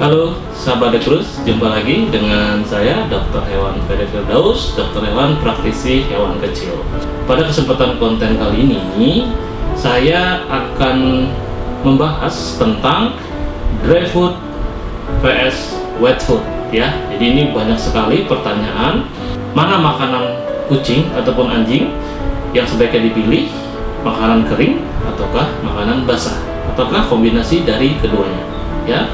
Halo sahabat Dekrus, jumpa lagi dengan saya Dr. Hewan Ferry Firdaus, dokter hewan praktisi hewan kecil. Pada kesempatan konten kali ini, saya akan membahas tentang dry food vs wet food ya. Jadi ini banyak sekali pertanyaan, mana makanan kucing ataupun anjing yang sebaiknya dipilih, makanan kering ataukah makanan basah, ataukah kombinasi dari keduanya ya.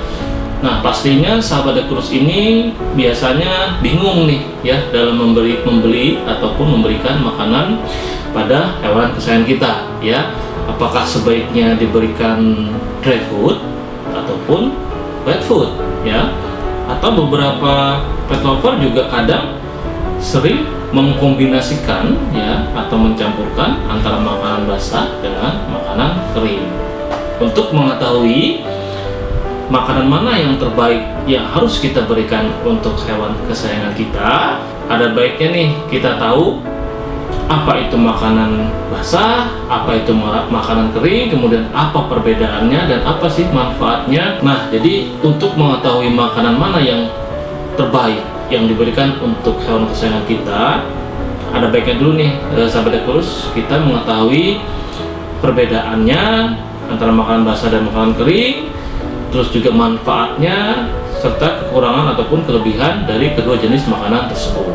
Nah, pastinya sahabat Dekrus ini biasanya bingung nih ya dalam membeli ataupun memberikan makanan pada hewan kesayangan kita ya. Apakah sebaiknya diberikan dry food ataupun wet food ya. Atau beberapa pet lover juga kadang sering mengkombinasikan ya atau mencampurkan antara makanan basah dengan makanan kering. Untuk mengetahui makanan mana yang terbaik yang harus kita berikan untuk hewan kesayangan kita, ada baiknya nih kita tahu apa itu makanan basah, apa itu makanan kering, kemudian apa perbedaannya dan apa sih manfaatnya. Nah, jadi untuk mengetahui makanan mana yang terbaik yang diberikan untuk hewan kesayangan kita, ada baiknya dulu nih sahabat Dekrus kita mengetahui perbedaannya antara makanan basah dan makanan kering, terus juga manfaatnya serta kekurangan ataupun kelebihan dari kedua jenis makanan tersebut.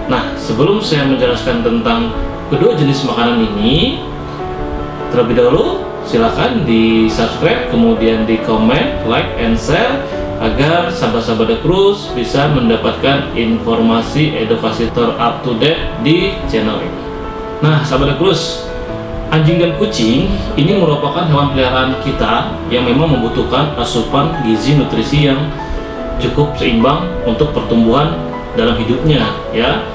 Nah, sebelum saya menjelaskan tentang kedua jenis makanan ini, terlebih dahulu silakan di subscribe, kemudian di komen, like, and share agar sahabat-sahabat Dekrus bisa mendapatkan informasi edukasi up to date di channel ini. Nah, sahabat Dekrus, anjing dan kucing ini merupakan hewan peliharaan kita yang memang membutuhkan asupan gizi nutrisi yang cukup seimbang untuk pertumbuhan dalam hidupnya ya.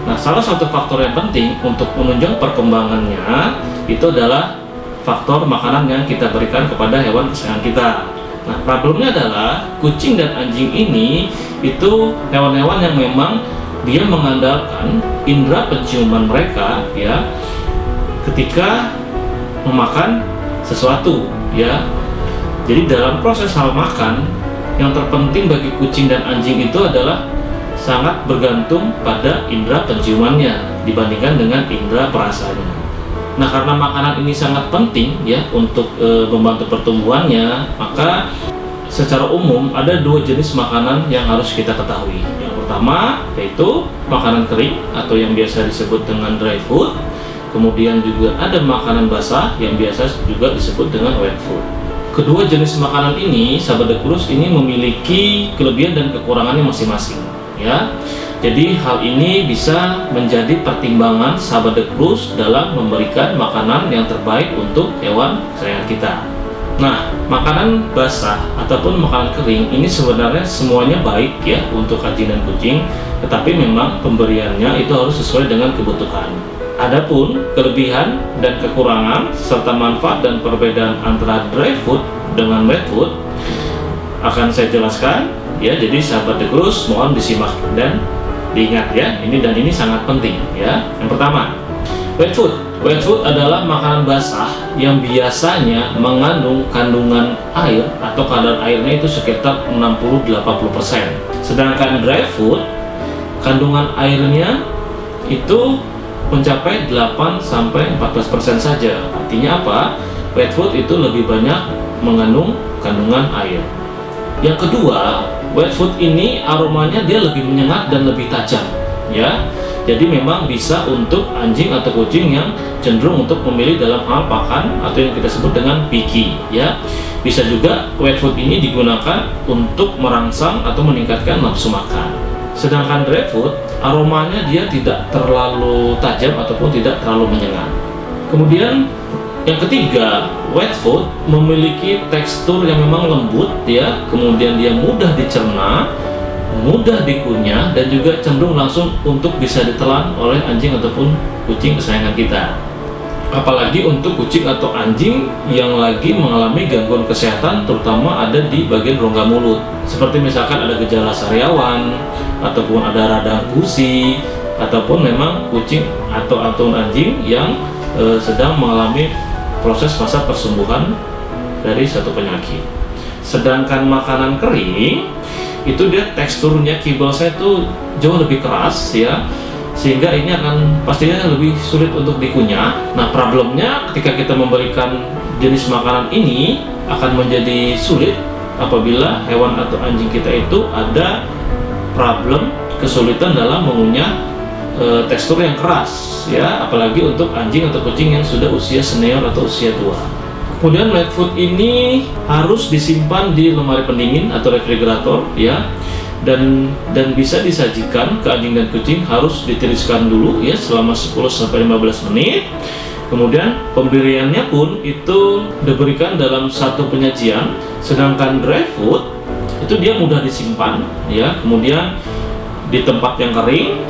Nah, salah satu faktor yang penting untuk menunjang perkembangannya itu adalah faktor makanan yang kita berikan kepada hewan kesayangan kita. Nah, problemnya adalah kucing dan anjing ini itu hewan-hewan yang memang dia mengandalkan indera penciuman mereka ya ketika memakan sesuatu ya. Jadi dalam proses hal makan yang terpenting bagi kucing dan anjing itu adalah sangat bergantung pada indera penciumannya dibandingkan dengan indera perasanya. Nah, karena makanan ini sangat penting ya untuk membantu pertumbuhannya, maka secara umum ada dua jenis makanan yang harus kita ketahui. Yang pertama yaitu makanan kering atau yang biasa disebut dengan dry food. Kemudian juga ada makanan basah yang biasa juga disebut dengan wet food. Kedua jenis makanan ini, sahabat Dekrus, ini memiliki kelebihan dan kekurangannya masing-masing ya. Jadi hal ini bisa menjadi pertimbangan sahabat Dekrus dalam memberikan makanan yang terbaik untuk hewan kesayangan kita. Nah, makanan basah ataupun makanan kering ini sebenarnya semuanya baik ya untuk anjing dan kucing, tetapi memang pemberiannya itu harus sesuai dengan kebutuhan. Adapun kelebihan dan kekurangan serta manfaat dan perbedaan antara dry food dengan wet food akan saya jelaskan ya. Jadi sahabat Dekrus mohon disimak dan diingat ya. Ini sangat penting ya. Yang pertama, wet food. Wet food adalah makanan basah yang biasanya mengandung kandungan air atau kadar airnya itu sekitar 60-80%. Sedangkan dry food kandungan airnya itu mencapai 8-14% saja. Artinya apa? Wet food itu lebih banyak mengandung kandungan air. Yang kedua, wet food ini aromanya dia lebih menyengat dan lebih tajam ya. Jadi memang bisa untuk anjing atau kucing yang cenderung untuk memilih dalam hal pakan atau yang kita sebut dengan picky ya. Bisa juga wet food ini digunakan untuk merangsang atau meningkatkan nafsu makan. Sedangkan dry food aromanya dia tidak terlalu tajam ataupun tidak terlalu menyengat. Kemudian yang ketiga, wet food memiliki tekstur yang memang lembut ya, kemudian dia mudah dicerna, mudah dikunyah, dan juga cenderung langsung untuk bisa ditelan oleh anjing ataupun kucing kesayangan kita. Apalagi untuk kucing atau anjing yang lagi mengalami gangguan kesehatan, terutama ada di bagian rongga mulut, seperti misalkan ada gejala sariawan ataupun ada radang gusi, ataupun memang kucing atau anjing yang sedang mengalami proses masa persembuhan dari satu penyakit. Sedangkan makanan kering itu dia teksturnya, kibasnya itu jauh lebih keras ya, sehingga ini akan pastinya lebih sulit untuk dikunyah. Nah, problemnya ketika kita memberikan jenis makanan ini akan menjadi sulit apabila hewan atau anjing kita itu ada problem kesulitan dalam mengunyah tekstur yang keras ya, apalagi untuk anjing atau kucing yang sudah usia senior atau usia tua. Kemudian wet food ini harus disimpan di lemari pendingin atau refrigerator ya, dan bisa disajikan ke anjing dan kucing, harus ditiriskan dulu ya selama 10-15 menit. Kemudian pemberiannya pun itu diberikan dalam satu penyajian. Sedangkan dry food itu dia mudah disimpan ya, kemudian di tempat yang kering,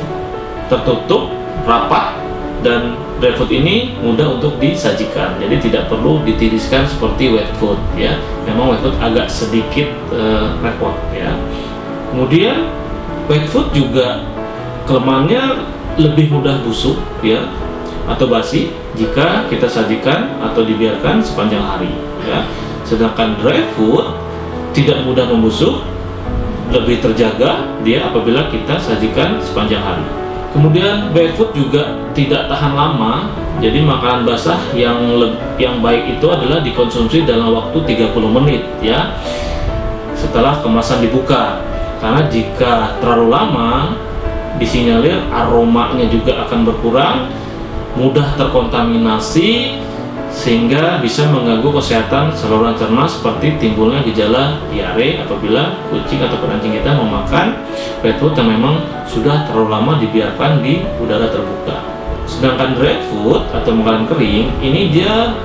tertutup, rapat, dan dry food ini mudah untuk disajikan. Jadi tidak perlu ditiriskan seperti wet food ya. Memang wet food agak sedikit repot ya. Kemudian wet food juga kelemahannya lebih mudah busuk ya atau basi jika kita sajikan atau dibiarkan sepanjang hari ya. Sedangkan dry food tidak mudah membusuk, lebih terjaga dia apabila kita sajikan sepanjang hari. Kemudian wet food juga tidak tahan lama. Jadi makanan basah yang baik itu adalah dikonsumsi dalam waktu 30 menit ya setelah kemasan dibuka. Karena jika terlalu lama disinyalir aromanya juga akan berkurang, mudah terkontaminasi, sehingga bisa mengganggu kesehatan saluran cerna seperti timbulnya gejala diare apabila kucing atau anjing kita memakan wet food yang memang sudah terlalu lama dibiarkan di udara terbuka. Sedangkan dry food atau makanan kering ini dia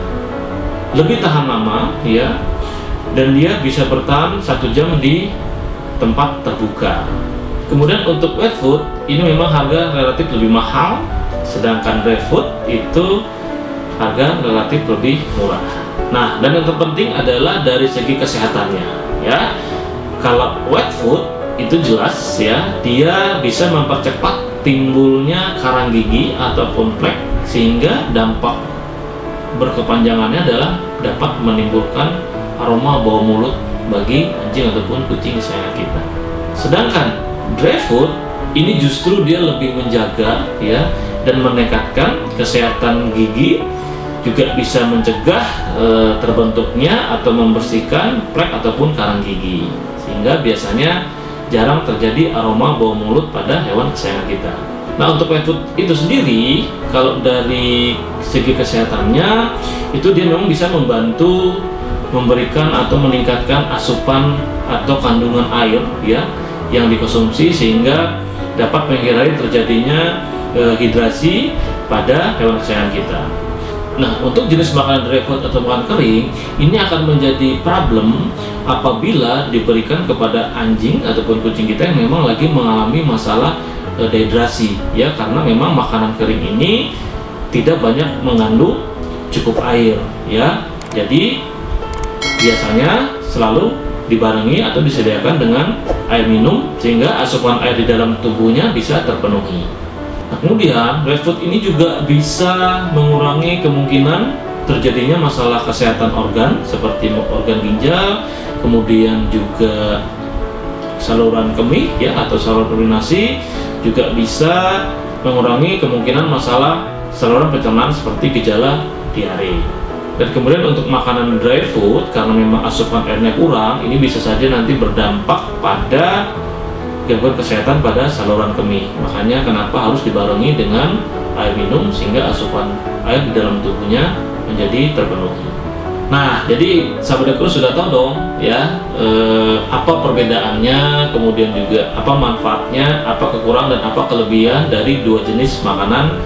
lebih tahan lama ya, dan dia bisa bertahan 1 jam di tempat terbuka. Kemudian untuk wet food ini memang harga relatif lebih mahal, sedangkan dry food itu harga relatif lebih murah. Nah, dan yang terpenting adalah dari segi kesehatannya ya. Kalau wet food itu jelas ya, dia bisa mempercepat timbulnya karang gigi ataupun plek, sehingga dampak berkepanjangannya adalah dapat menimbulkan aroma bau mulut bagi anjing ataupun kucing kesayangan kita. Sedangkan dry food ini justru dia lebih menjaga ya dan meningkatkan kesehatan gigi, juga bisa mencegah terbentuknya atau membersihkan plek ataupun karang gigi, sehingga biasanya jarang terjadi aroma bau mulut pada hewan kesayangan kita. Nah, untuk wet food itu sendiri kalau dari segi kesehatannya itu dia memang bisa membantu memberikan atau meningkatkan asupan atau kandungan air ya yang dikonsumsi, sehingga dapat menghindari terjadinya hidrasi pada hewan kesayangan kita. Nah, untuk jenis makanan dry food atau makanan kering ini akan menjadi problem apabila diberikan kepada anjing ataupun kucing kita yang memang lagi mengalami masalah dehidrasi ya, karena memang makanan kering ini tidak banyak mengandung cukup air ya. Jadi biasanya selalu dibarengi atau disediakan dengan air minum, sehingga asupan air di dalam tubuhnya bisa terpenuhi. Nah, kemudian wet food ini juga bisa mengurangi kemungkinan terjadinya masalah kesehatan organ seperti organ ginjal, kemudian juga saluran kemih ya atau saluran urinasi, juga bisa mengurangi kemungkinan masalah saluran pencernaan seperti gejala diare. Dan kemudian untuk makanan dry food, karena memang asupan airnya kurang, ini bisa saja nanti berdampak pada gangguan kesehatan pada saluran kemih. Makanya kenapa harus dibarengi dengan air minum, sehingga asupan air di dalam tubuhnya menjadi terpenuhi. Nah, jadi sahabat Dekru sudah tahu dong ya apa perbedaannya, kemudian juga apa manfaatnya, apa kekurangan dan apa kelebihan dari dua jenis makanan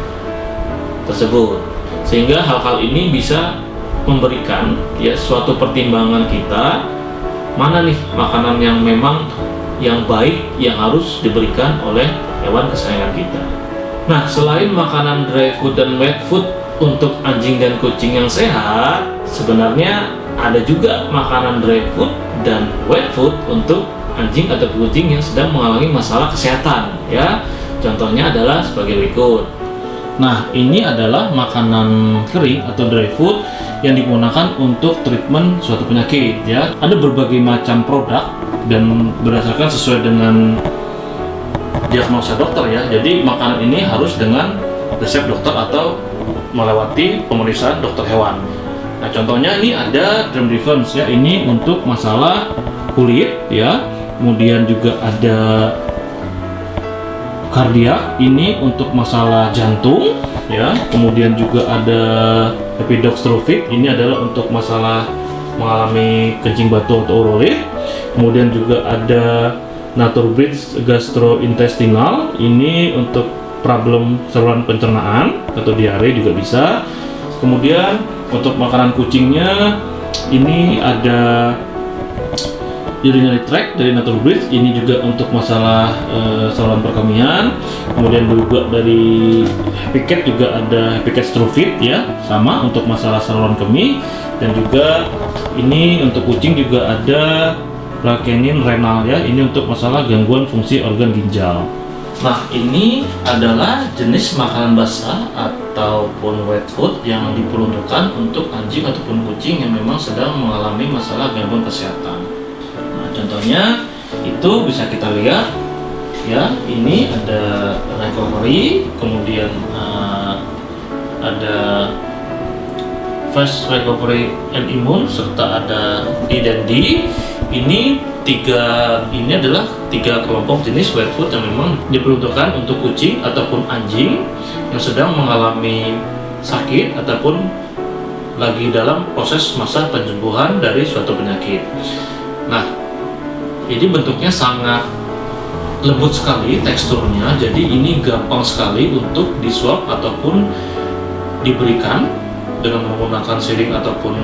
tersebut, sehingga hal-hal ini bisa memberikan ya suatu pertimbangan kita, mana nih makanan yang memang yang baik yang harus diberikan oleh hewan kesayangan kita. Nah, selain makanan dry food dan wet food untuk anjing dan kucing yang sehat, sebenarnya ada juga makanan dry food dan wet food untuk anjing atau kucing yang sedang mengalami masalah kesehatan ya. Contohnya adalah sebagai berikut. Nah, ini adalah makanan kering atau dry food yang digunakan untuk treatment suatu penyakit ya. Ada berbagai macam produk dan berdasarkan sesuai dengan diagnosa dokter ya. Jadi makanan ini harus dengan resep dokter atau melewati pemeriksaan dokter hewan. Nah, contohnya ini ada Derm Defense ya. Ini untuk masalah kulit ya. Kemudian juga ada kardiak, ini untuk masalah jantung ya. Kemudian juga ada Epidox Trophic, ini adalah untuk masalah mengalami kencing batu atau urolit. Kemudian juga ada Naturbridge Gastrointestinal, ini untuk problem saluran pencernaan atau diare juga bisa. Kemudian untuk makanan kucingnya ini ada urinary tract dari Naturbridge, ini juga untuk masalah saluran perkemihan. Kemudian juga dari Happy Cat juga ada Happy Cat Strofit ya, sama untuk masalah saluran kemih. Dan juga ini untuk kucing juga ada Plaquenil renal ya, ini untuk masalah gangguan fungsi organ ginjal. Nah, ini adalah jenis makanan basah ataupun wet food yang diperuntukkan untuk anjing ataupun kucing yang memang sedang mengalami masalah gangguan kesehatan. Contohnya itu bisa kita lihat ya, ini ada recovery, kemudian ada fast recovery and immune, serta ada D dan D. Ini adalah tiga kelompok jenis wet food yang memang diperuntukkan untuk kucing ataupun anjing yang sedang mengalami sakit ataupun lagi dalam proses masa penyembuhan dari suatu penyakit. Nah, ini bentuknya sangat lembut sekali teksturnya, jadi ini gampang sekali untuk disuap ataupun diberikan dengan menggunakan siring ataupun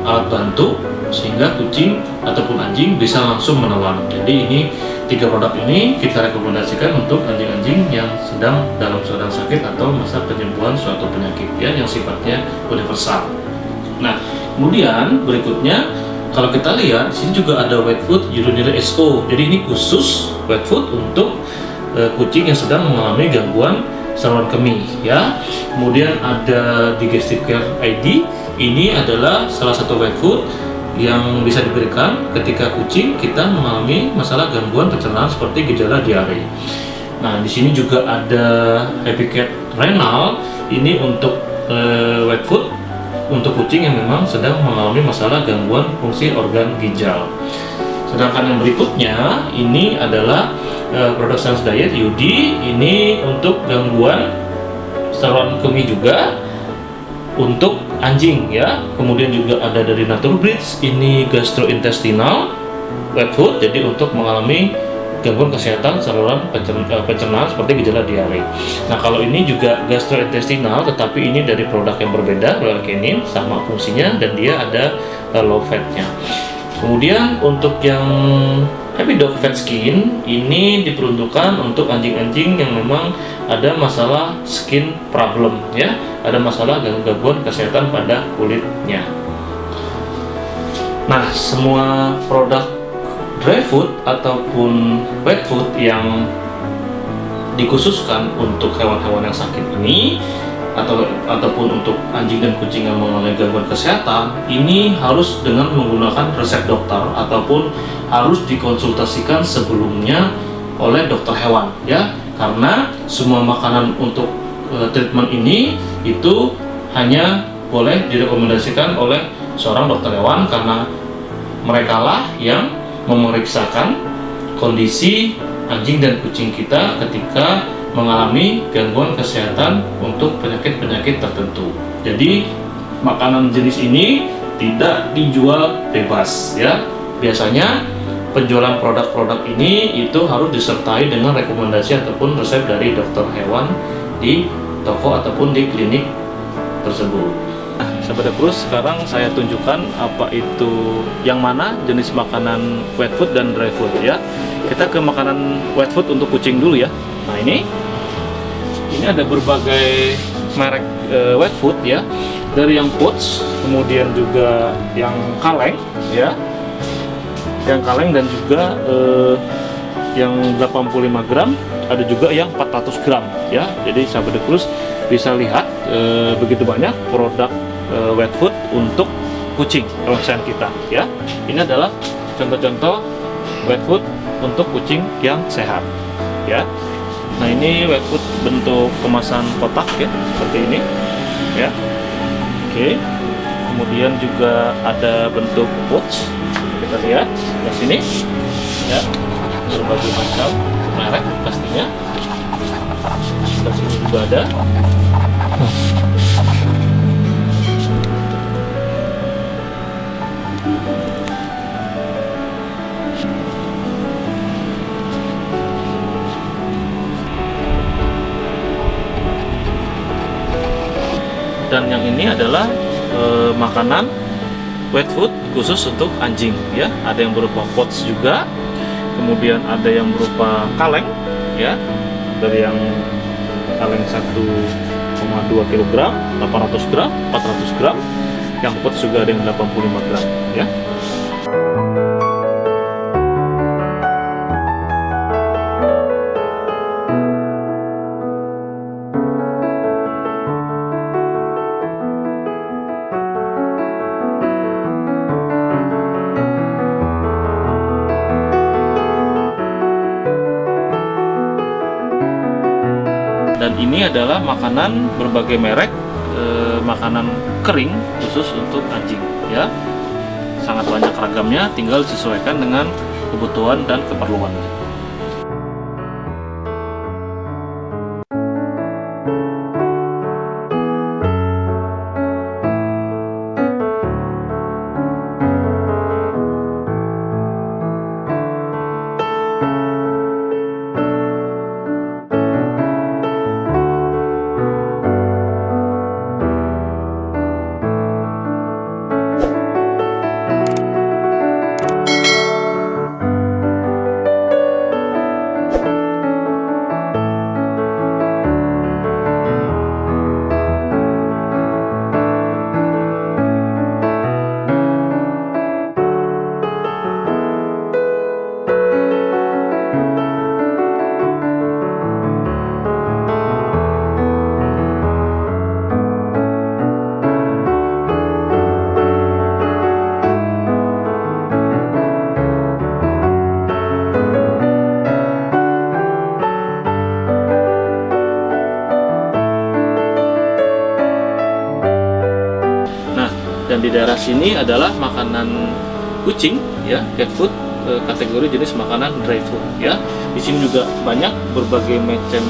alat bantu, sehingga kucing ataupun anjing bisa langsung menelan. Jadi ini tiga produk ini kita rekomendasikan untuk anjing-anjing yang sedang dalam keadaan sakit atau masa penyembuhan suatu penyakit ya, yang sifatnya universal. Nah, kemudian berikutnya kalau kita lihat, di sini juga ada wet food urinary SO. Jadi ini khusus wet food untuk kucing yang sedang mengalami gangguan saluran kemih ya. Kemudian ada Digestive Care ID. Ini adalah salah satu wet food yang bisa diberikan ketika kucing kita mengalami masalah gangguan pencernaan seperti gejala diare. Nah, di sini juga ada Happy Cat Renal. Ini untuk wet food untuk kucing yang memang sedang mengalami masalah gangguan fungsi organ ginjal. Sedangkan yang berikutnya ini adalah produk Science Diet UD, ini untuk gangguan saluran kemih juga untuk anjing ya. Kemudian juga ada dari Naturbridge, ini gastrointestinal wet food, jadi untuk mengalami gangguan kesehatan saluran pencernaan seperti gejala diare. Nah, kalau ini juga gastrointestinal, tetapi ini dari produk yang berbeda, Plaquenil, sama fungsinya dan dia ada low fatnya. Kemudian untuk yang Happy Dog Fat Skin, ini diperuntukkan untuk anjing-anjing yang memang ada masalah skin problem ya, ada masalah gangguan kesehatan pada kulitnya. Nah, semua produk dry food ataupun wet food yang dikhususkan untuk hewan-hewan yang sakit ini ataupun untuk anjing dan kucing yang mengalami gangguan kesehatan, ini harus dengan menggunakan resep dokter ataupun harus dikonsultasikan sebelumnya oleh dokter hewan ya, karena semua makanan untuk treatment ini itu hanya boleh direkomendasikan oleh seorang dokter hewan, karena merekalah yang memeriksakan kondisi anjing dan kucing kita ketika mengalami gangguan kesehatan untuk penyakit-penyakit tertentu. Jadi makanan jenis ini tidak dijual bebas ya. Biasanya penjualan produk-produk ini itu harus disertai dengan rekomendasi ataupun resep dari dokter hewan di toko ataupun di klinik tersebut. Sahabat Krus, sekarang saya tunjukkan apa itu yang mana jenis makanan wet food dan dry food ya. Kita ke makanan wet food untuk kucing dulu ya. Nah, ini ada berbagai merek wet food ya, dari yang pouch, kemudian juga yang kaleng ya, yang kaleng dan juga yang 85 gram, ada juga yang 400 gram ya. Jadi sahabat Dekulus bisa lihat begitu banyak produk wet food untuk kucing kesayangan kita ya. Ini adalah contoh-contoh wet food untuk kucing yang sehat ya. Nah, ini wet food bentuk kemasan kotak ya, seperti ini ya. Oke. Kemudian juga ada bentuk pouch. Kita lihat di sini ya, berbagai macam merek pastinya. Di sini juga ada. Dan yang ini adalah makanan wet food khusus untuk anjing ya. Ada yang berupa pouch juga, kemudian ada yang berupa kaleng ya, dari yang kaleng 1,2 kg, 800 gram, 400 gram, yang pouch juga ada yang 85 gram ya. Dan ini adalah makanan berbagai merek, makanan kering khusus untuk anjing ya. Sangat banyak ragamnya, tinggal disesuaikan dengan kebutuhan dan keperluan. Dan di daerah sini adalah makanan kucing ya, cat food, kategori jenis makanan dry food ya. Di sini juga banyak berbagai macam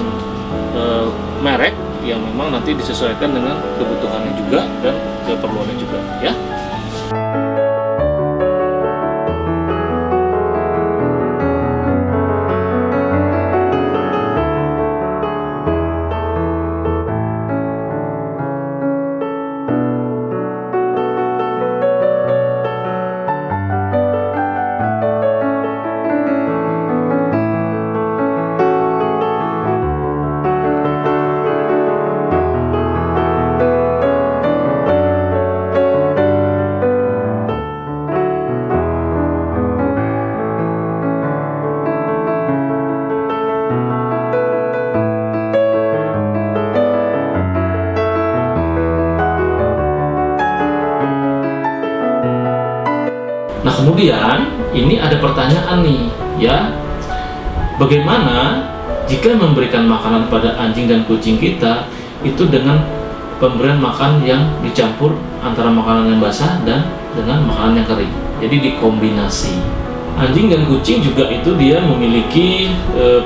merek yang memang nanti disesuaikan dengan kebutuhannya juga dan keperluannya juga ya. Nah, kemudian ini ada pertanyaan nih ya, bagaimana jika memberikan makanan pada anjing dan kucing kita itu dengan pemberian makan yang dicampur antara makanan yang basah dan dengan makanan yang kering, jadi dikombinasi. Anjing dan kucing juga itu dia memiliki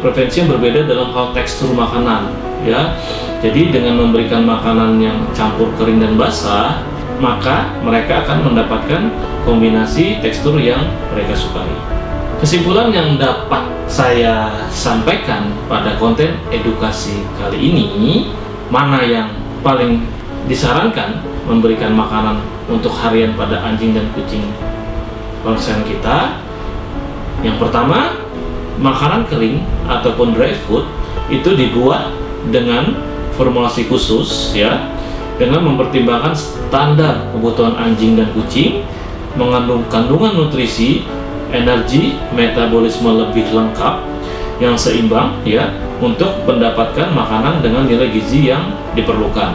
preferensi yang berbeda dalam hal tekstur makanan ya. Jadi dengan memberikan makanan yang campur kering dan basah, maka mereka akan mendapatkan kombinasi tekstur yang mereka sukai. Kesimpulan yang dapat saya sampaikan pada konten edukasi kali ini, mana yang paling disarankan memberikan makanan untuk harian pada anjing dan kucing kesayangan kita. Yang pertama, makanan kering ataupun dry food itu dibuat dengan formulasi khusus ya, dengan mempertimbangkan standar kebutuhan anjing dan kucing, mengandung kandungan nutrisi, energi, metabolisme lebih lengkap, yang seimbang ya, untuk mendapatkan makanan dengan nilai gizi yang diperlukan.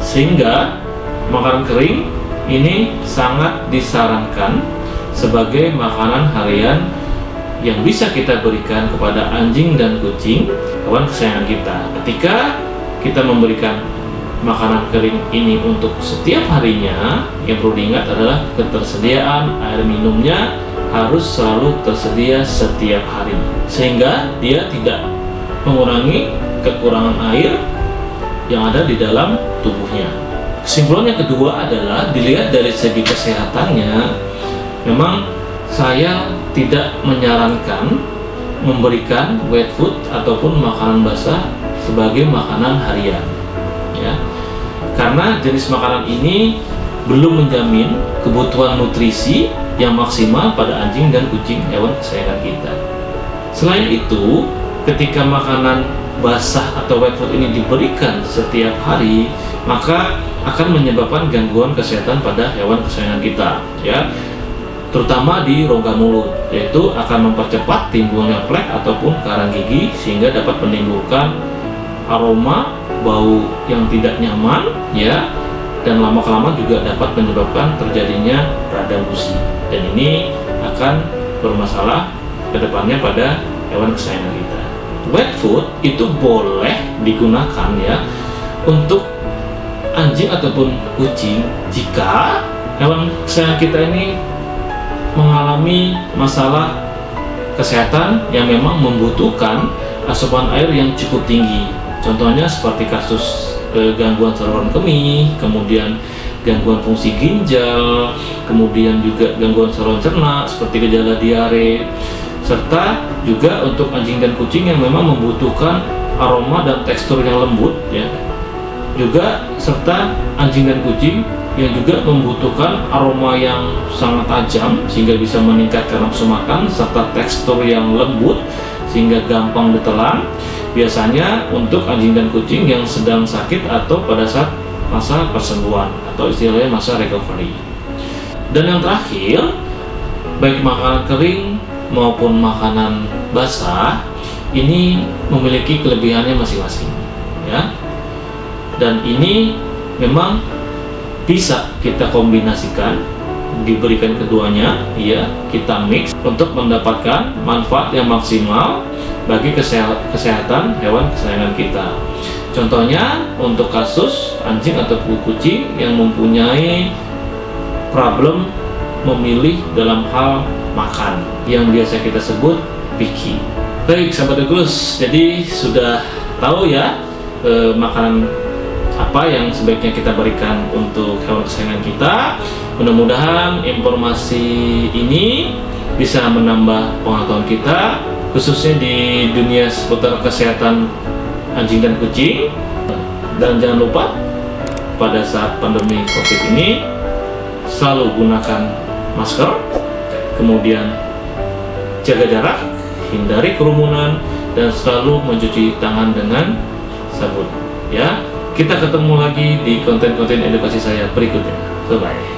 Sehingga makanan kering ini sangat disarankan sebagai makanan harian yang bisa kita berikan kepada anjing dan kucing, hewan kesayangan kita. Ketika kita memberikan makanan kering ini untuk setiap harinya, yang perlu diingat adalah ketersediaan air minumnya harus selalu tersedia setiap hari, sehingga dia tidak mengurangi kekurangan air yang ada di dalam tubuhnya. Kesimpulan yang kedua adalah dilihat dari segi kesehatannya, memang saya tidak menyarankan memberikan wet food ataupun makanan basah sebagai makanan harian, ya, karena jenis makanan ini belum menjamin kebutuhan nutrisi yang maksimal pada anjing dan kucing hewan kesayangan kita. Selain itu, ketika makanan basah atau wet food ini diberikan setiap hari, maka akan menyebabkan gangguan kesehatan pada hewan kesayangan kita, ya, terutama di rongga mulut, yaitu akan mempercepat timbulnya plek ataupun karang gigi, sehingga dapat menimbulkan aroma bau yang tidak nyaman, ya, dan lama-kelamaan juga dapat menyebabkan terjadinya radang gusi, dan ini akan bermasalah ke depannya pada hewan kesayangan kita. Wet food itu boleh digunakan, ya, untuk anjing ataupun kucing jika hewan kesayangan kita ini mengalami masalah kesehatan yang memang membutuhkan asupan air yang cukup tinggi. Contohnya seperti kasus gangguan saluran kemih, kemudian gangguan fungsi ginjal, kemudian juga gangguan saluran cerna seperti gejala diare, serta juga untuk anjing dan kucing yang memang membutuhkan aroma dan tekstur yang lembut, ya, juga serta anjing dan kucing yang juga membutuhkan aroma yang sangat tajam sehingga bisa meningkatkan nafsu makan, serta tekstur yang lembut sehingga gampang ditelan. Biasanya untuk anjing dan kucing yang sedang sakit atau pada saat masa persembuhan atau istilahnya masa recovery. Dan yang terakhir, baik makanan kering maupun makanan basah ini memiliki kelebihannya masing-masing, ya. Dan ini memang bisa kita kombinasikan, diberikan keduanya, ya, kita mix untuk mendapatkan manfaat yang maksimal bagi kesehatan hewan kesayangan kita. Contohnya untuk kasus anjing atau kucing yang mempunyai problem memilih dalam hal makan yang biasa kita sebut picky. Baik sahabat Eglus, jadi sudah tahu ya makanan apa yang sebaiknya kita berikan untuk hewan kesayangan kita. Mudah-mudahan informasi ini bisa menambah pengetahuan kita, khususnya di dunia seputar kesehatan anjing dan kucing. Dan jangan lupa pada saat pandemi COVID ini selalu gunakan masker, kemudian jaga jarak, hindari kerumunan, dan selalu mencuci tangan dengan sabun, ya. Kita ketemu lagi di konten-konten edukasi saya berikutnya. Bye-bye.